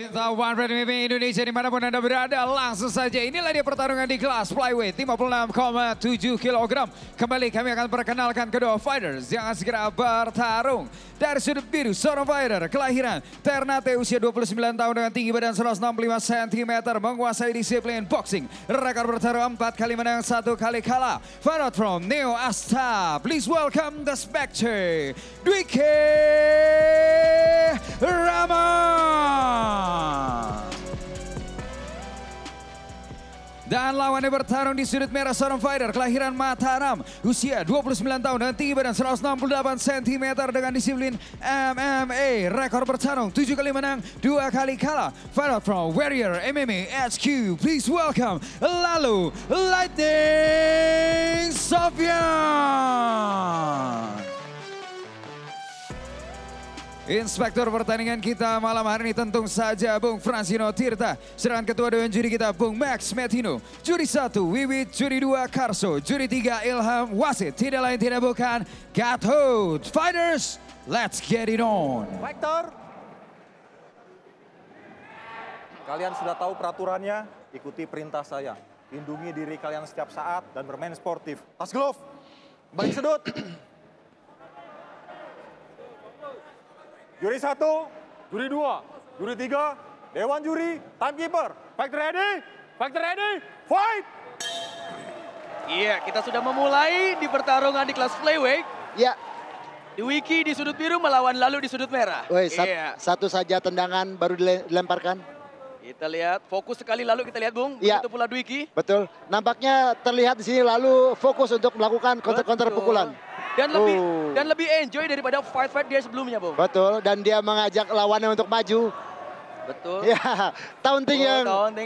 Cinta One Red MMA Indonesia dimanapun Anda berada, langsung saja inilah dia pertarungan di kelas flyweight 56,7 kg. Kembali kami akan perkenalkan kedua fighters yang akan segera bertarung. Dari sudut biru, seorang fighter kelahiran Ternate, usia 29 tahun dengan tinggi badan 165 cm, menguasai disiplin boxing. Rekor bertarung 4 kali menang, 1 kali kalah. Fighter from Neo Asta, please welcome the Spectre, Dwiki Rama. Dan lawannya bertarung di sudut merah, seorang fighter kelahiran Mataram, usia 29 tahun dan tinggi badan 168 cm dengan disiplin MMA. Rekor bertarung 7 kali menang, 2 kali kalah. Fighter from Warrior MMA HQ, please welcome Lalu Lightning Sofyan. Inspektur pertandingan kita malam hari ini tentu saja Bung Fransino Tirta. Sedangkan ketua dewan juri kita Bung Max Metino. Juri 1 Wiwit, juri 2 Karso, juri 3 Ilham Wasit. Tidak lain tidak bukan Gatot. Fighters, let's get it on. Fighter. Kalian sudah tahu peraturannya, ikuti perintah saya. Lindungi diri kalian setiap saat dan bermain sportif. Tas glove, balik sedut. Juri 1, juri 2, juri 3, dewan juri, timekeeper. Fight ready, fight! Iya, kita sudah memulai di pertarungan di kelas flyweight. Ya. Dwiki di sudut biru melawan Lalu di sudut merah. Woi, Iya. satu saja tendangan baru dilemparkan. Kita lihat, fokus sekali Lalu kita lihat Bung. Iya. Begitu pula Dwiki. Betul. Nampaknya terlihat di sini Lalu fokus untuk melakukan counter pukulan. Dan lebih enjoy daripada fight dia sebelumnya, Bung. Betul, dan dia mengajak lawannya untuk maju. Betul. Ya, taunting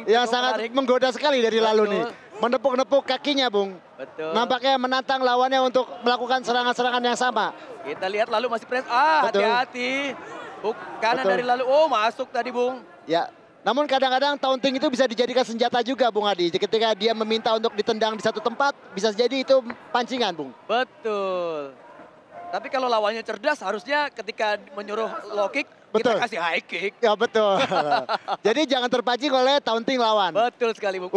yang sangat menarik. menggoda sekali dari Lalu nih. Menepuk-nepuk kakinya, Bung. Betul. Nampaknya menantang lawannya untuk melakukan serangan-serangan yang sama. Kita lihat Lalu masih press. Betul. Hati-hati. Kanan Betul. dari Lalu. Oh, masuk tadi, Bung. Ya, namun kadang-kadang taunting itu bisa dijadikan senjata juga, Bung Adi. Ketika dia meminta untuk ditendang di satu tempat, bisa jadi itu pancingan, Bung. Betul. Tapi kalau lawannya cerdas, harusnya ketika menyuruh low kick, Betul. kita kasih high kick. Ya, betul. Jadi jangan terpancing oleh taunting lawan. Betul sekali, Bung.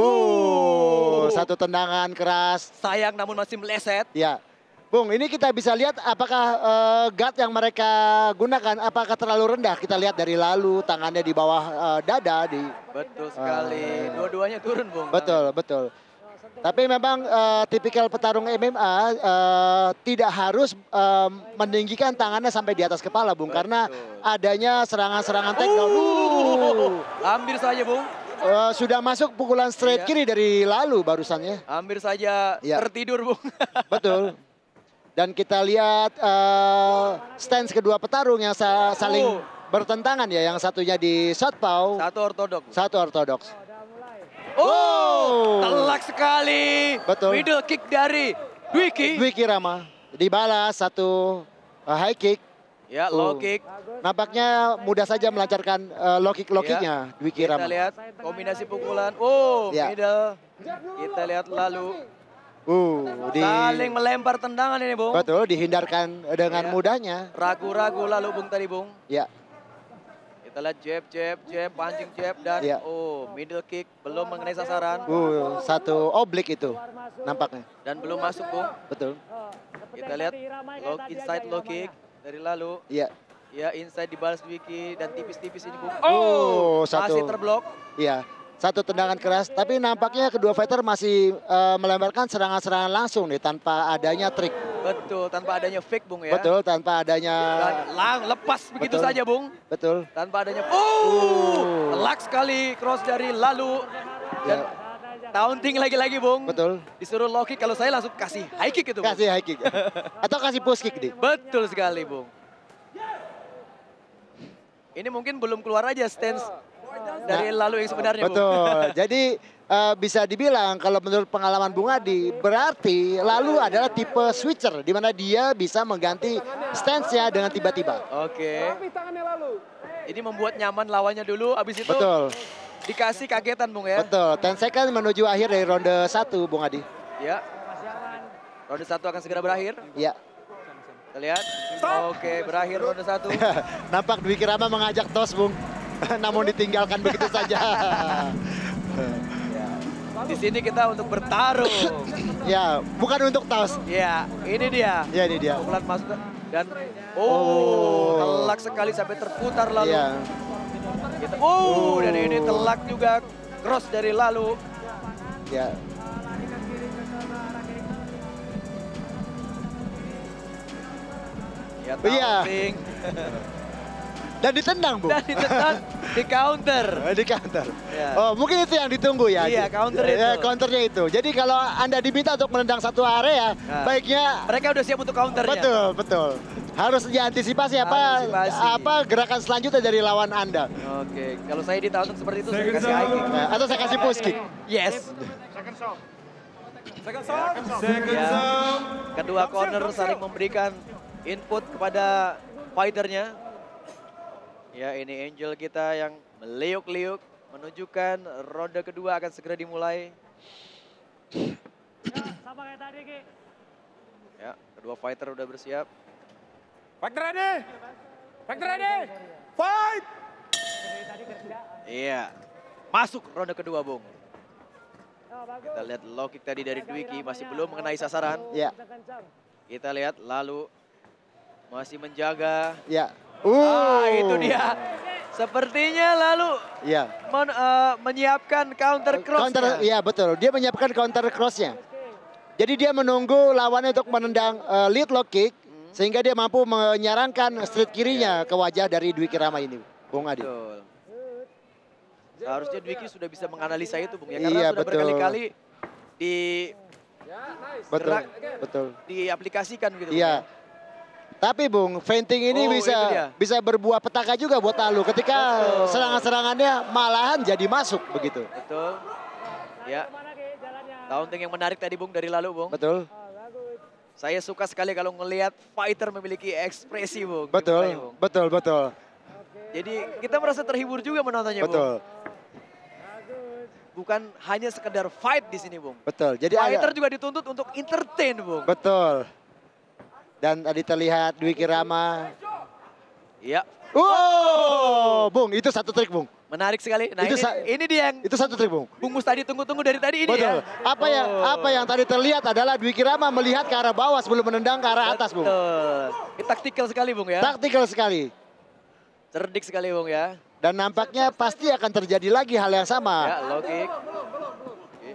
Satu tendangan keras. Sayang namun masih meleset. Ya. Bung, ini kita bisa lihat apakah guard yang mereka gunakan apakah terlalu rendah. Kita lihat dari Lalu, tangannya di bawah dada. Betul sekali. Dua-duanya turun, Bung. Betul, betul. Tapi memang tipikal petarung MMA tidak harus meninggikan tangannya sampai di atas kepala, Bung. Betul. Karena adanya serangan-serangan takedown. Hampir saja, Bung. Sudah masuk pukulan straight kiri dari Lalu barusannya. Hampir saja tertidur, Bung. Betul. Dan kita lihat stance kedua petarung yang saling bertentangan ya. Yang satunya di southpaw. Satu ortodoks. Oh, telak sekali. Betul. Middle kick dari Dwiki Rama. Dibalas satu high kick. Ya, low kick. Nampaknya mudah saja melancarkan low kicknya Dwiki Rama. Kita lihat kombinasi pukulan. Middle. Kita lihat Lalu. Saling melempar tendangan ini, Bung. Betul, dihindarkan dengan mudahnya. Ragu-ragu Lalu, Bung, tadi, Bung. Ya. Kita lihat jab, pancing jab, dan middle kick belum mengenai sasaran. Satu oblik itu nampaknya. Dan belum masuk, Bung. Betul. Kita lihat inside low kick dari Lalu. Iya. Ya, inside dibalas Dwiki dan tipis-tipis ini, Bung. Satu. Masih terblok. Iya. Satu tendangan keras, tapi nampaknya kedua fighter masih melemparkan serangan-serangan langsung nih tanpa adanya trik. Betul, tanpa adanya fake, Bung, ya. Betul, tanpa adanya... lepas begitu saja, Bung. Betul. Tanpa adanya... telak sekali cross dari Lalu. Dan taunting lagi-lagi, Bung. Betul. Disuruh low kick, kalau saya langsung kasih high kick itu, Bung. Kasih high kick. Atau kasih push kick, nih. Betul sekali, Bung. Ini mungkin belum keluar aja stance dari Lalu yang sebenarnya, Bung. Betul. Jadi bisa dibilang kalau menurut pengalaman Bung Adi, berarti Lalu adalah tipe switcher di mana dia bisa mengganti stance-nya dengan tiba-tiba. Oke. Ini membuat nyaman lawannya dulu, habis itu dikasih kagetan, Bung, ya. Betul. 10 second menuju akhir dari ronde 1, Bung Adi. Ya. Ronde 1 akan segera berakhir. Ya. Kita lihat. Oke, berakhir ronde 1. Nampak Dwiki Rama mengajak tos, Bung. namun ditinggalkan begitu saja. Di sini kita untuk bertarung. Ya, bukan untuk toss. Ya, ini dia. Ya, ini dia. Pukulan masuk dan telak sekali sampai terputar lalu. Iya. Dan ini telak juga cross dari lalu. Ya. Ya, Iya. taunting. Dan ditendang, Bu. Dan ditendang di counter. Di counter. Ya. Oh, mungkin itu yang ditunggu ya. Iya, counter itu. Ya, counternya itu. Jadi kalau Anda diminta untuk menendang satu area, baiknya Mereka udah siap untuk counternya. betul, betul. Harus diantisipasi apa gerakan selanjutnya dari lawan Anda. Oke, kalau saya di counter seperti itu saya kasih high kick. Atau saya kasih push kick. Yes. Second shot. Ya. Kedua corner saling memberikan input kepada fighternya. Ya, ini Angel kita yang meliuk-liuk menunjukkan ronde kedua akan segera dimulai. Sama kayak tadi, Ki. Ya, kedua fighter udah bersiap. Fighter ready. Fighter ready. Fight. Iya. Masuk ronde kedua, Bung. Kita lihat low kick tadi dari Dwiki masih belum mengenai sasaran. Ya. Kita lihat lalu masih menjaga. Ya. Itu dia. Sepertinya lalu Ya. menyiapkan counter cross. Iya, betul. Dia menyiapkan counter cross-nya. Jadi dia menunggu lawannya untuk menendang lead low kick sehingga dia mampu menyarankan straight kirinya ke wajah dari Dwiki Rama ini, Bung Adi. Betul. Seharusnya Dwiki sudah bisa menganalisa itu, Bung, ya, karena Iya, sudah betul. berkali-kali Betul. Betul. diaplikasikan gitu. Iya. Bung, ya. Tapi Bung, feinting ini itu dia. bisa berbuah petaka juga buat Lalu ketika serangan-serangannya malahan jadi masuk begitu. Betul. Ya. Taunting yang menarik tadi, Bung, dari lalu, Bung. Betul. Saya suka sekali kalau ngelihat fighter memiliki ekspresi, Bung. di Betul. mukanya, Bung. Betul, betul. Jadi kita merasa terhibur juga menontonnya, Bung. Betul. Bukan hanya sekedar fight di sini, Bung. Betul. Jadi Fighter juga dituntut untuk entertain, Bung. betul. Dan tadi terlihat Dwiki Rama. Iya. Bung, itu satu trik, Bung. Menarik sekali. Nah, Itu ini dia yang Itu satu trik, Bung. Bung Mus tadi tunggu-tunggu dari tadi ini Betul. ya. Apa yang tadi terlihat adalah Dwiki Rama melihat ke arah bawah sebelum menendang ke arah atas, Bung. Betul. Ini taktikal sekali, Bung, ya. Taktikal sekali. Cerdik sekali, Bung, ya. Dan nampaknya pasti akan terjadi lagi hal yang sama. Ya, low kick. Oke.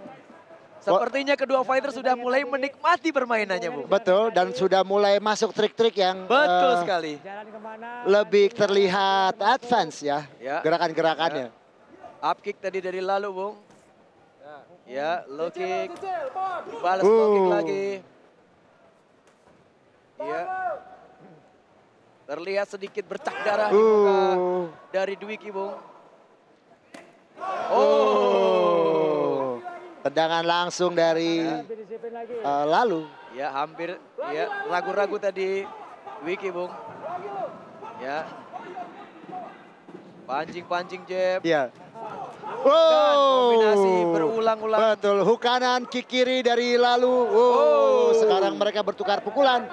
Sepertinya kedua fighter sudah mulai menikmati permainannya, Bung. Betul, dan sudah mulai masuk trik-trik yang Betul sekali. Jalan kemana? lebih terlihat advance ya, Ya. gerakan-gerakannya. Up kick tadi dari lalu, Bung. Ya, low kick. Balas low kick lagi. Ya. Terlihat sedikit bercak darah di muka dari Dwiki, Bung. Tendangan langsung dari Lalu. Ya, hampir ya ragu-ragu tadi Dwiki, Bung. Ya. Pancing-pancing jab. Ya. Dan kombinasi berulang-ulang. Betul, hook kanan, kick kiri dari Lalu. Sekarang mereka bertukar pukulan.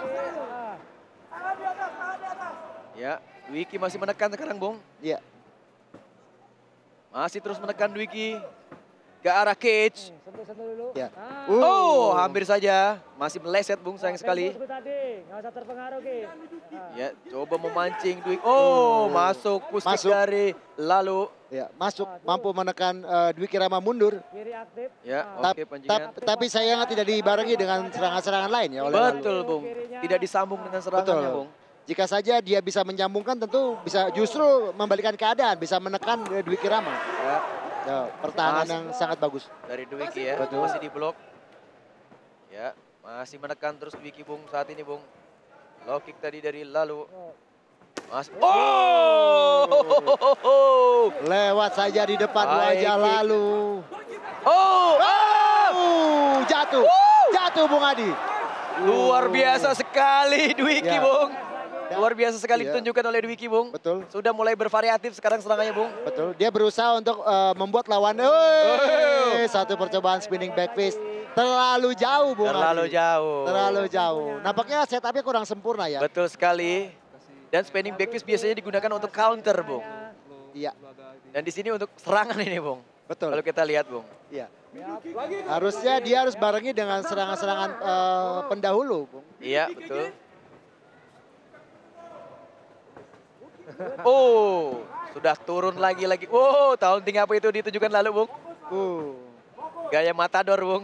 Ya, Dwiki masih menekan sekarang, Bung. Ya. Masih terus menekan Dwiki ke arah cage. Sentuh dulu. Ya. Hampir saja. Masih meleset, Bung, sayang sekali. Tadi, nggak usah terpengaruh, Ki. Ya, coba memancing Dwiki. Masuk push kick Masuk. dari Lalu. Ya, masuk mampu menekan Dwiki Rama mundur. Kiri aktif. Ya, Tap- oke pancingan. tapi sayangnya tidak dibarengi dengan serangan-serangan lain ya oleh Lalu. Betul, Bung. Tidak disambung dengan serangannya, Betul. Bung. Jika saja dia bisa menyambungkan tentu bisa justru membalikan keadaan, bisa menekan Dwiki Rama. Ya, Ya, pertahanan yang sangat bagus. dari Dwiki ya. Betul. Masih diblok. Ya, masih menekan terus Dwiki, Bung, saat ini, Bung. Low kick tadi dari Lalu. Lewat saja di depan High wajah kick. Lalu. Jatuh. Jatuh Bung Adi. Luar biasa sekali Dwiki, Ya. Bung. Luar biasa sekali Ya. ditunjukkan oleh Dwiki, Bung. Betul. Sudah mulai bervariatif sekarang serangannya, Bung. Betul. Dia berusaha untuk membuat lawan. Satu percobaan spinning back fist. Terlalu jauh Bung Terlalu Adi. jauh. Terlalu jauh. Nampaknya setupnya kurang sempurna ya. Betul sekali. Dan spinning back fist biasanya digunakan untuk counter, Bung. Iya. Dan di sini untuk serangan ini, Bung. Betul. Kalau kita lihat, Bung. Iya. Harusnya dia harus barengi dengan serangan-serangan pendahulu, Bung. Iya, betul. Oh, sudah turun lagi. Oh, taunting apa itu ditujukan lalu, Bung? Gaya matador, Bung.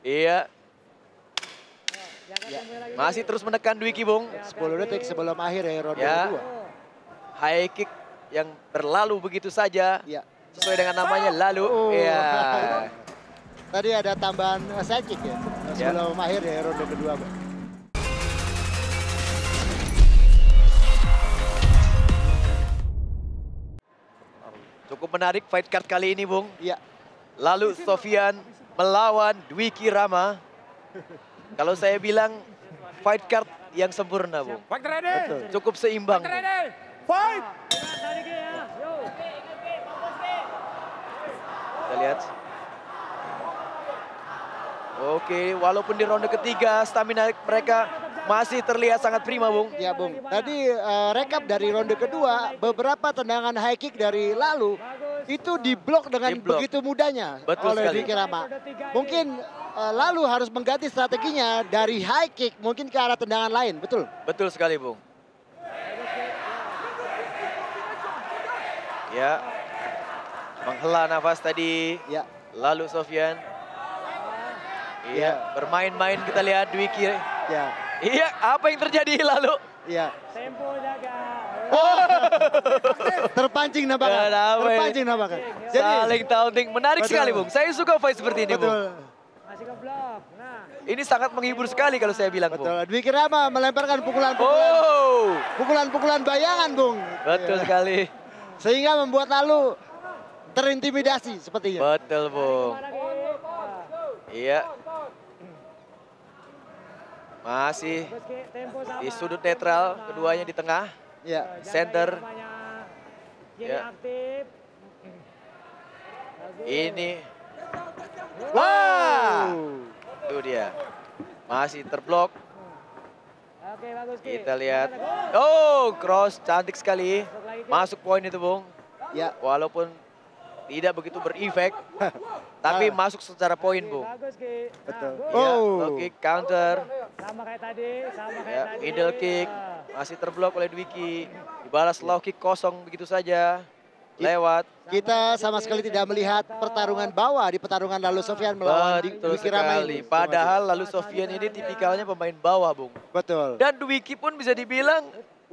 Iya. Ya. Masih terus menekan Dwiki, Bung. 10 detik sebelum akhir ya ronde Ya. kedua. High kick yang berlalu begitu saja. Ya. Sesuai dengan namanya lalu. Iya. Tadi ada tambahan side kick ya. Sebelum akhir ya ronde kedua, Bang. Cukup menarik fight card kali ini, Bung. Iya. Lalu Sofian melawan Dwiki Rama. Kalau saya bilang fight card yang sempurna, Bung. Betul. Cukup seimbang, Bung. Fight! Tadi ke ya. Yo. Kita lihat. Oke, walaupun di ronde ketiga stamina mereka masih terlihat sangat prima, Bung. Ya, Bung. Tadi rekap dari ronde kedua, beberapa tendangan high kick dari lalu itu diblok dengan Diblok. begitu mudahnya Betul oleh sekali. Dwiki Rama. Mungkin lalu harus mengganti strateginya dari high kick mungkin ke arah tendangan lain, betul? Betul sekali, Bung. Ya, menghela nafas tadi. Ya. Lalu Sofian. Iya, bermain-main kita lihat Dwiki. Ya. Iya, apa yang terjadi lalu? Ya. Tempo jaga. Terpancing nampaknya. Kenapa ini? Terpancing nampaknya. Saling taunting. Menarik Betul. sekali, Bung. Saya suka fight seperti ini, Bung. Betul. Masih ke blok. Nah. Ini sangat menghibur sekali kalau saya bilang, Bung. Betul. Dwiki Rama melemparkan pukulan-pukulan. Oh, Pukulan-pukulan bayangan, Bung. betul Ya. sekali. Sehingga membuat lalu terintimidasi sepertinya. Betul, Bung. Mana ke? Nah. Iya. Masih Terus ke tempo sama. di sudut netral, keduanya di tengah. Ya. Center. Kiri Ya. aktif. Ini. Wow. Itu dia. Masih terblok. Oke, bagus Ki. Kita lihat. Oh, cross cantik sekali. Masuk poin itu, Bung. Ya. Walaupun tidak begitu berefek. Tapi masuk secara poin, Bung. Bagus Ki. Nah, Betul. good. Ya, Oh. low kick, counter. Sama kayak tadi, sama kayak Ya, tadi. middle kick. Nah. Masih terblok oleh Dwiki. Dibalas low kick kosong begitu saja. Lewat. Kita sama sekali tidak melihat pertarungan bawah di pertarungan lalu Sofian melawan Betul Dwiki Rama sekali. ini. Padahal lalu Sofian ini tipikalnya pemain bawah, Bung. Betul. Dan Dwiki pun bisa dibilang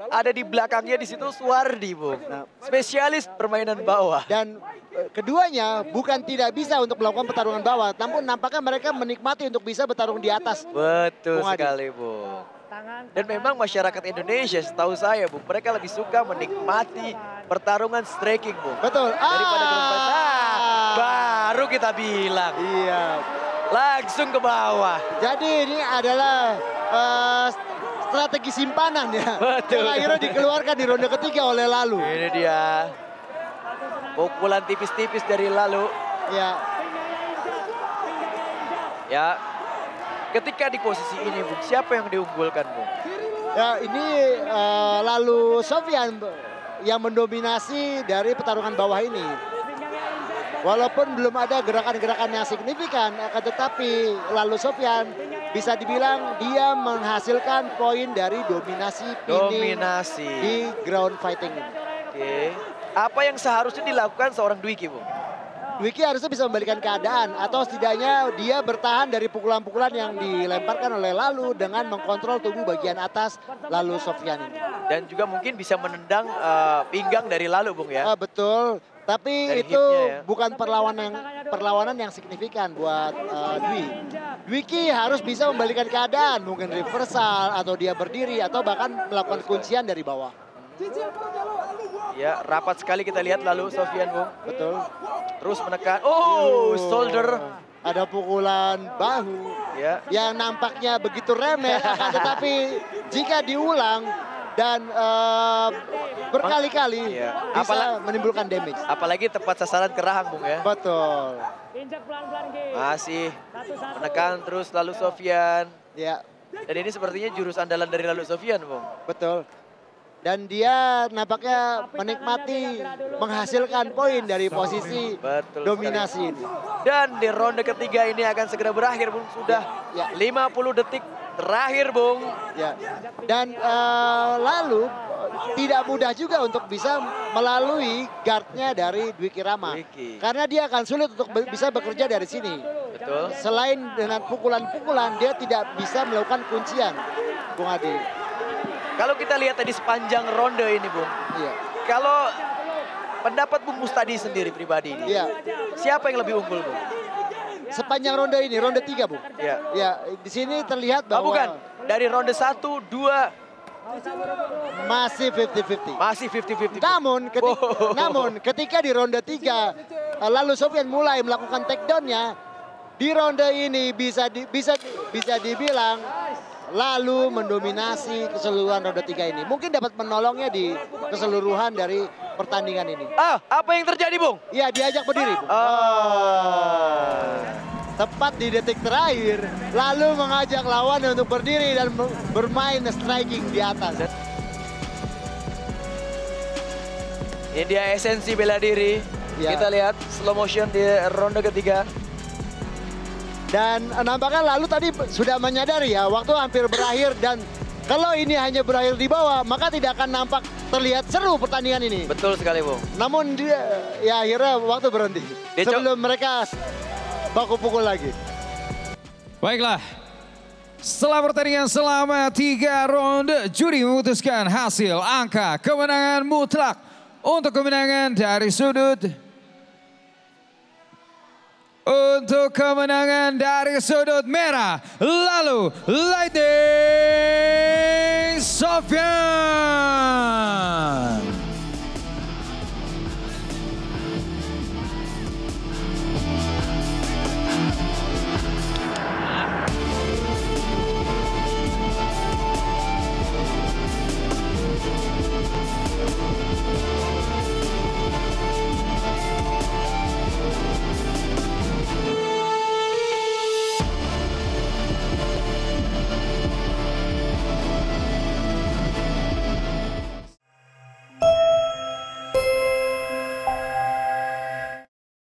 ada di belakangnya di situ Suwardi, Bung. Spesialis permainan bawah. Dan keduanya bukan tidak bisa untuk melakukan pertarungan bawah, namun nampaknya mereka menikmati untuk bisa bertarung di atas. Betul Bung Adi. sekali, Bung. Tangan. Dan memang masyarakat Indonesia setahu saya, Bung, mereka lebih suka menikmati pertarungan striking, Bung. Betul. Daripada ground fight. Nah, baru kita bilang. Iya. Langsung ke bawah. Jadi ini adalah strategi simpanan ya. Betul. Yang akhirnya dikeluarkan di ronde ketiga oleh lalu. Ini dia. Pukulan tipis-tipis dari lalu. Ya. Ya. Ketika di posisi ini, Bung, siapa yang diunggulkan, Bung? Ya ini lalu Sofian yang mendominasi dari pertarungan bawah ini. Walaupun belum ada gerakan-gerakan yang signifikan, akan tetapi lalu Sofian bisa dibilang dia menghasilkan poin dari dominasi pinning Dominasi. di ground fighting ini. Oke. Apa yang seharusnya dilakukan seorang Dwiki, Bung? Dwiki harusnya bisa membalikan keadaan atau setidaknya dia bertahan dari pukulan-pukulan yang dilemparkan oleh lalu dengan mengkontrol tubuh bagian atas lalu Sofian ini. Dan juga mungkin bisa menendang pinggang dari lalu, Bung, ya. Betul, tapi Dari itu hipnya, ya. bukan perlawanan yang signifikan buat Dwi. Dwiki harus bisa membalikan keadaan, mungkin reversal atau dia berdiri atau bahkan melakukan kuncian dari bawah. Ya, rapat sekali kita lihat lalu Sofian, Bung. Betul. Terus menekan. Oh, shoulder. Ada pukulan bahu Ya. yang nampaknya begitu remeh, akan tetapi jika diulang dan berkali-kali Iya. bisa menimbulkan damage. Apalagi tepat sasaran ke rahang, Bung, ya. Betul. Injak pelan-pelan Ki. Masih Satu-satu. menekan terus lalu Sofian. Ya, Dan ini sepertinya jurus andalan dari lalu Sofian, Bung. betul. Dan dia nampaknya menikmati menghasilkan poin dari posisi Betul dominasi ini. Dan di ronde ketiga ini akan segera berakhir, Bung. Sudah Ya. 50 detik terakhir, Bung. Ya. Dan lalu tidak mudah juga untuk bisa melalui guardnya dari Dwiki Rama. Dwiki. Karena dia akan sulit untuk bisa bekerja dari sini. Betul. Selain dengan pukulan-pukulan, dia tidak bisa melakukan kuncian, Bung Adi. Kalau kita lihat tadi sepanjang ronde ini, Bung. Iya. Kalau pendapat Bung Mustadi sendiri pribadi ini. Iya. Siapa yang lebih unggul, Bung? Sepanjang ronde ini, ronde 3, Bung. Ya. Ya, di sini terlihat Oh, bahwa bukan. Dari ronde 1, 2, masih 50-50. masih 50-50. Namun ketika di ronde 3 lalu Sofyan mulai melakukan takedown-nya, di ronde ini bisa dibilang lalu mendominasi keseluruhan ronde 3 ini. Mungkin dapat menolongnya di keseluruhan dari pertandingan ini. Apa yang terjadi, Bung? Iya, diajak berdiri, Bung. Tepat di detik terakhir, lalu mengajak lawan untuk berdiri dan bermain striking di atas. Ini dia esensi bela diri. Ya. Kita lihat slow motion di ronde ketiga. Dan nampaknya lalu tadi sudah menyadari ya, waktu hampir berakhir dan kalau ini hanya berakhir di bawah, maka tidak akan nampak terlihat seru pertandingan ini. Betul sekali, Bung. Namun dia, ya akhirnya waktu berhenti. Sebelum mereka baku pukul lagi. Baiklah, setelah pertandingan selama 3 ronde, juri memutuskan hasil angka kemenangan mutlak untuk kemenangan dari sudut. Untuk kemenangan dari sudut merah, lalu Lightning Sofyan.